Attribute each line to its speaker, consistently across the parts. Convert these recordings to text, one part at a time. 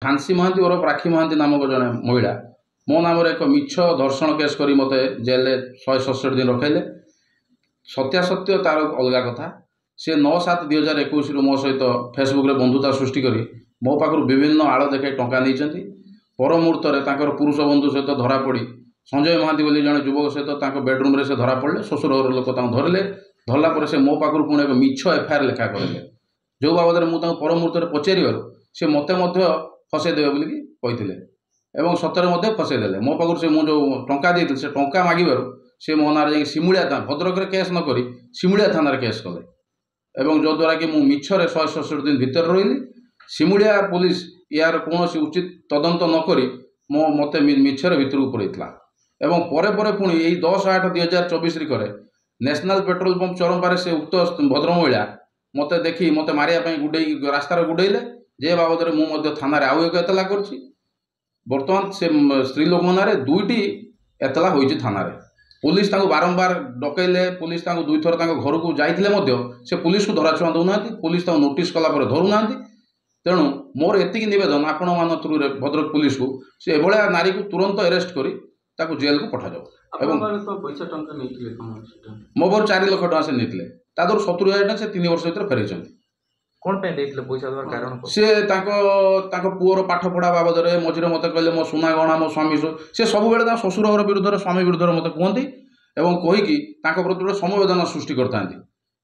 Speaker 1: ଝାନ୍ସି ମହାନ୍ତି ଓରଫ ରାକ୍ଷୀ ମହାନ୍ତି ନାମକ ଜଣେ ମହିଳା ମୋ ନାମରେ ଏକ ମିଛ ଧର୍ଷଣ କେସ୍ କରି ମୋତେ ଜେଲରେ 167 ଦିନ ରଖାଇଲେ। ସତ୍ୟାସତ୍ୟ ତାର ଅଲଗା କଥା। ସେ 9/7/2021 ମୋ ସହିତ ଫେସବୁକ୍ରେ ବନ୍ଧୁତା ସୃଷ୍ଟି କରି ମୋ ପାଖରୁ ବିଭିନ୍ନ ଆଳ ଦେଖାଇ ଟଙ୍କା ନେଇଛନ୍ତି। ପର ମୁହୂର୍ତ୍ତରେ ତାଙ୍କର ପୁରୁଷ ବନ୍ଧୁ ସହିତ ଧରାପଡ଼ି ସଞ୍ଜୟ ମହାନ୍ତି ବୋଲି ଜଣେ ଯୁବକ ସହିତ ତାଙ୍କ ବେଡରୁମ୍ରେ ସେ ଧରା ପଡ଼ିଲେ। ଶ୍ୱଶୁର ଘର ଲୋକ ତାଙ୍କୁ ଧରିଲେ। ଧରିଲା ପରେ ସେ ମୋ ପାଖରୁ ପୁଣି ଏକ ମିଛ FIR ଲେଖା କରିଲେ, ଯେଉଁ ବାବଦରେ ମୁଁ ତାଙ୍କୁ ପର ମୁହୂର୍ତ୍ତରେ ପଚାରିବାରୁ ସେ ମୋତେ ମଧ୍ୟ ଫସାଇ ଦେବେ ବୋଲିକି କହିଥିଲେ ଏବଂ ସତରେ ମଧ୍ୟ ଫସାଇ ଦେଲେ। ମୋ ପାଖରୁ ସେ ମୁଁ ଯେଉଁ ଟଙ୍କା ଦେଇଥିଲି ସେ ଟଙ୍କା ମାଗିବାରୁ ସେ ମୋ ନାଁରେ ଯାଇକି ସିମୁଳିଆ ଥାନା, ଭଦ୍ରକରେ କେସ୍ ନ କରି ସିମୁଳିଆ ଥାନାରେ କେସ୍ କଲେ ଏବଂ ଯଦ୍ୱାରା କି ମୁଁ ମିଛରେ 167 ଦିନ ଭିତରେ ରହିଲି। ସିମୁଳିଆ ପୋଲିସ ୟାର କୌଣସି ଉଚିତ ତଦନ୍ତ ନ କରି ମୋତେ ମିଛରେ ଭିତରକୁ ପୁରେଇଥିଲା ଏବଂ ପରେ ପରେ ପୁଣି ଏଇ 10/8/2024 କରେ ନ୍ୟାସନାଲ ପେଟ୍ରୋଲ ପମ୍ପ ଚରମ୍ପାରେ ସେ ଉକ୍ତ ଭଦ୍ର ମହିଳା ମୋତେ ଦେଖି ମୋତେ ମାରିବା ପାଇଁ ରାସ୍ତାରେ ଗୁଡ଼େଇଲେ, ଯେ ବାବଦରେ ମୁଁ ମଧ୍ୟ ଥାନାରେ ଆଉ ଏକ ଏତଲା କରିଛି। ବର୍ତ୍ତମାନ ସେ ସ୍ତ୍ରୀ ଲୋକଙ୍କ ନାଁରେ 2ଟି ଏତଲା ହୋଇଛି ଥାନାରେ। ପୁଲିସ ତାଙ୍କୁ ବାରମ୍ବାର ଡକେଇଲେ, ପୁଲିସ ତାଙ୍କୁ 2 ଥର ତାଙ୍କ ଘରକୁ ଯାଇଥିଲେ ମଧ୍ୟ ସେ ପୁଲିସକୁ ଧରାଛୁଆଁ ଦେଉନାହାନ୍ତି, ପୁଲିସ ତାଙ୍କୁ ନୋଟିସ୍ କଲା ପରେ ଧରୁନାହାନ୍ତି। ତେଣୁ ମୋର ଏତିକି ନିବେଦନ ଆପଣମାନଙ୍କ ଥ୍ରୁରେ ଭଦ୍ରକ ପୁଲିସକୁ, ସେ ଏଭଳିଆ ନାରୀକୁ ତୁରନ୍ତ ଆରେଷ୍ଟ କରି ତାକୁ ଜେଲକୁ ପଠାଯାଉ। ଏବଂ ମୋ ପାଖରୁ 4 ଲକ୍ଷ ଟଙ୍କା ସେ ନେଇଥିଲେ, ତା ଦେହରୁ 70,000 ଟଙ୍କା ସେ 3 ବର୍ଷ ଭିତରେ ଫେରାଇଛନ୍ତି।
Speaker 2: କ'ଣ ପାଇଁ ଦେଇଥିଲେ ପଇସା ଦେବାର କାରଣ?
Speaker 1: ସେ ତାଙ୍କ ପୁଅର ପାଠ ପଢ଼ା ବାବଦରେ ମଝିରେ ମୋତେ କହିଲେ ମୋ ସୁନା ଗହଣା ମୋ ସ୍ୱାମୀ, ସେ ସବୁବେଳେ ତାଙ୍କ ଶ୍ୱଶୁର ଘର ବିରୁଦ୍ଧରେ ସ୍ୱାମୀ ବିରୁଦ୍ଧରେ ମୋତେ କୁହନ୍ତି ଏବଂ କହିକି ତାଙ୍କ ପ୍ରତି ଗୋଟେ ସମବେଦନା ସୃଷ୍ଟି କରିଥାନ୍ତି।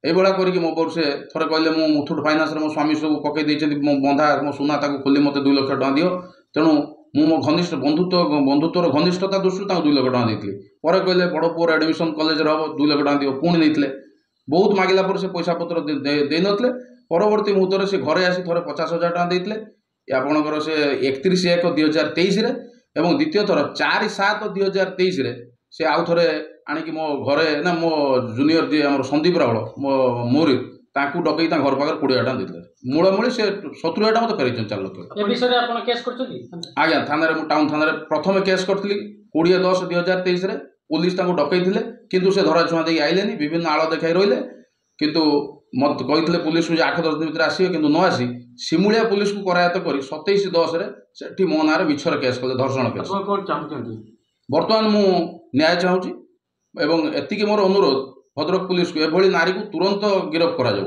Speaker 1: এইଭଳିଆ କରିକି ମୋ ପାଖରୁ ସେ ଥରେ କହିଲେ ମୁଁ ମୁଥୁଟ୍ ଫାଇନାନ୍ସରେ ମୋ ସ୍ୱାମୀ ସବୁ ପକାଇ ଦେଇଛନ୍ତି, ମୋ ବନ୍ଧା ମୋ ସୁନା ତାକୁ ଖୋଲି ମୋତେ 2 ଲକ୍ଷ ଟଙ୍କା ଦିଅ। ତେଣୁ ମୁଁ ମୋ ବନ୍ଧୁତ୍ୱର ଘନିଷ୍ଠତା ଦୃଷ୍ଟିରୁ ତାଙ୍କୁ 2 ଲକ୍ଷ ଟଙ୍କା ଦେଇଥିଲି। ପରେ କହିଲେ ବଡ଼ ପୁଅର ଆଡ଼ମିସନ୍ କଲେଜରେ ହେବ, 2 ଲକ୍ଷ ଟଙ୍କା ଦିଅ, ପୁଣି ନେଇଥିଲେ। ବହୁତ ମାଗିଲା ପରେ ସେ ପଇସା ପତ୍ର ଦେଇନଥିଲେ। ପରବର୍ତ୍ତୀ ମୁହୂର୍ତ୍ତରେ ସେ ଘରେ ଆସି ଥରେ 50,000 ଟଙ୍କା ଦେଇଥିଲେ ଆପଣଙ୍କର ସେ 31/1/2023 ଏବଂ ଦ୍ୱିତୀୟ ଥର 4/7/2023 ସେ ଆଉ ଥରେ ଆଣିକି ମୋ ଘରେ ନା ମୋ ଜୁନିୟର ଯିଏ ଆମର ସନ୍ଦୀପ ରାଉଳ ମୋ ମୌରୀ ତାଙ୍କୁ ଡକେଇ ତାଙ୍କ ଘର ପାଖରେ 20,000 ଟଙ୍କା ଦେଇଥିଲେ। ମୂଳମୂଳି ସେ 70,000 ଟଙ୍କା ମୋତେ ଫେରାଇଛନ୍ତି 4 ଲକ୍ଷ।
Speaker 3: ଏ ବିଷୟରେ ଆପଣ କେସ୍ କରିଛନ୍ତି?
Speaker 1: ଆଜ୍ଞା, ଥାନାରେ ମୁଁ ଟାଉନ ଥାନାରେ ପ୍ରଥମେ କେସ୍ କରିଥିଲି 20/10/2023। ପୁଲିସ ତାଙ୍କୁ ଡକେଇଥିଲେ କିନ୍ତୁ ସେ ଧରାଛୁଆଁ ଦେଇକି ଆଇଲେନି, ବିଭିନ୍ନ ଆଳ ଦେଖାଇ ରହିଲେ। କିନ୍ତୁ ମୋତେ କହିଥିଲେ ପୁଲିସକୁ ଯେ 8-10 ଦିନ ଭିତରେ ଆସିବେ, କିନ୍ତୁ ନ ଆସି ସିମୁଳିଆ ପୁଲିସକୁ କରାୟତ୍ତ କରି 27/10 ସେଠି ମୋ ନାଁରେ ମିଛରେ କେସ୍ କଲେ, ଧର୍ଷଣ କେସ୍। ବର୍ତ୍ତମାନ ମୁଁ ନ୍ୟାୟ ଚାହୁଁଛି ଏବଂ ଏତିକି ମୋର ଅନୁରୋଧ ଭଦ୍ରକ ପୁଲିସକୁ ଏଭଳି ନାରୀକୁ ତୁରନ୍ତ ଗିରଫ କରାଯାଉ।